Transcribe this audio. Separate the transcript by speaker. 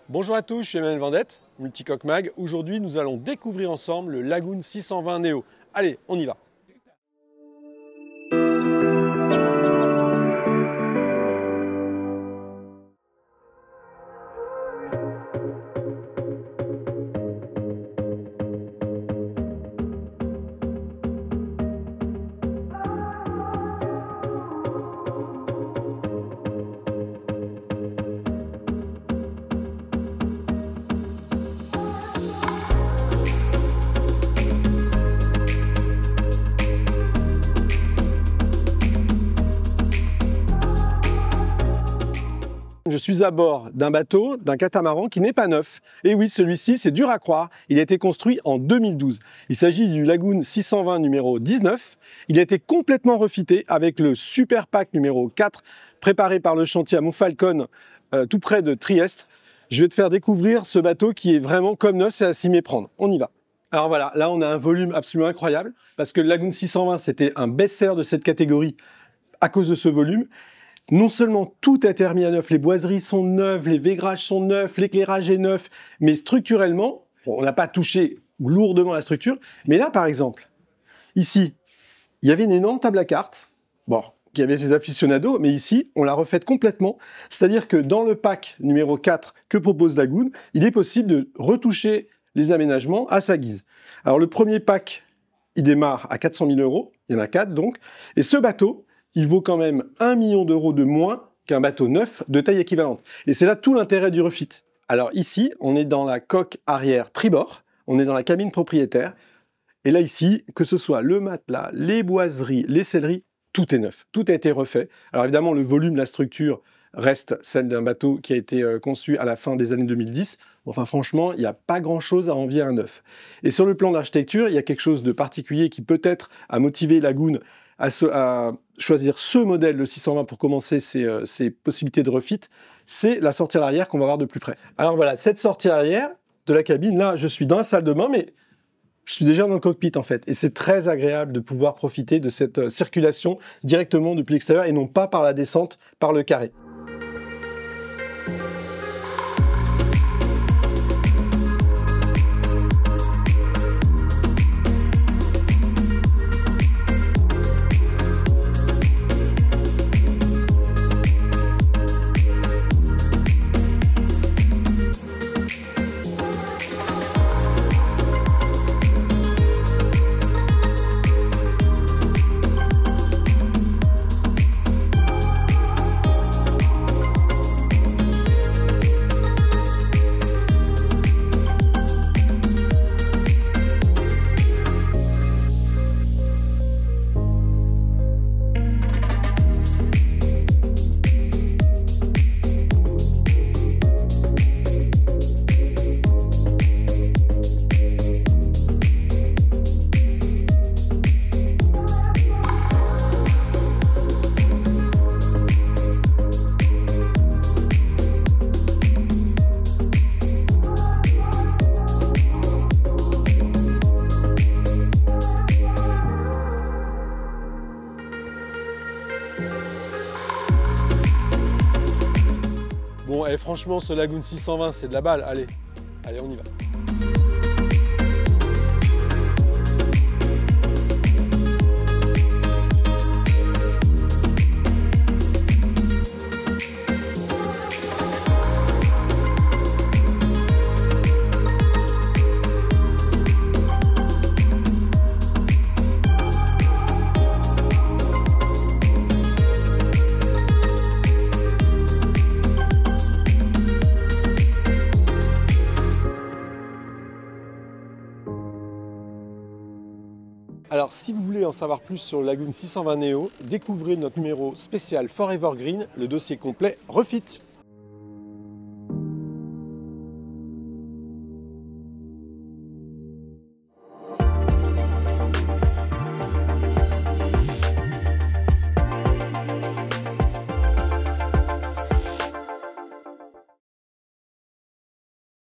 Speaker 1: Bonjour à tous, je suis Emmanuel Vendette, Multicoque Mag. Aujourd'hui, nous allons découvrir ensemble le Lagoon 620 Neo. Allez, on y va. Je suis à bord d'un bateau, d'un catamaran qui n'est pas neuf. Et oui, celui-ci, c'est dur à croire, il a été construit en 2012. Il s'agit du Lagoon 620 numéro 19. Il a été complètement refité avec le Super Pack numéro 4, préparé par le chantier à Montfalcon, tout près de Trieste. Je vais te faire découvrir ce bateau qui est vraiment comme neuf, c'est à s'y méprendre. On y va. Alors voilà, là on a un volume absolument incroyable, parce que le Lagoon 620, c'était un best-seller de cette catégorie à cause de ce volume. Non seulement tout a été remis à neuf, les boiseries sont neuves, les vaigrages sont neufs, l'éclairage est neuf, mais structurellement, on n'a pas touché lourdement la structure. Mais là, par exemple, ici, il y avait une énorme table à cartes, bon, qui avait ses aficionados, mais ici, on l'a refaite complètement. C'est-à-dire que dans le pack numéro 4 que propose Lagoon, il est possible de retoucher les aménagements à sa guise. Alors le premier pack, il démarre à 400 000 €, il y en a 4 donc, et ce bateau, il vaut quand même 1 million d'euros de moins qu'un bateau neuf de taille équivalente. Et c'est là tout l'intérêt du refit. Alors ici, on est dans la coque arrière tribord, on est dans la cabine propriétaire, et là ici, que ce soit le matelas, les boiseries, les selleries, tout est neuf, tout a été refait. Alors évidemment, le volume, la structure reste celle d'un bateau qui a été conçu à la fin des années 2010. Enfin franchement, il n'y a pas grand-chose à envier à un neuf. Et sur le plan d'architecture, il y a quelque chose de particulier qui peut-être a motivé Lagoon à choisir ce modèle, le 620, pour commencer ses possibilités de refit, c'est la sortie à l'arrière qu'on va voir de plus près. Alors voilà, cette sortie arrière de la cabine, là, je suis dans la salle de bain, mais je suis déjà dans le cockpit en fait. Et c'est très agréable de pouvoir profiter de cette circulation directement depuis l'extérieur et non pas par la descente par le carré. Bon, et franchement, ce Lagoon 620, c'est de la balle. Allez, on y va. Alors, si vous voulez en savoir plus sur le Lagoon 620 Neo, découvrez notre numéro spécial Forever Green, le dossier complet refit.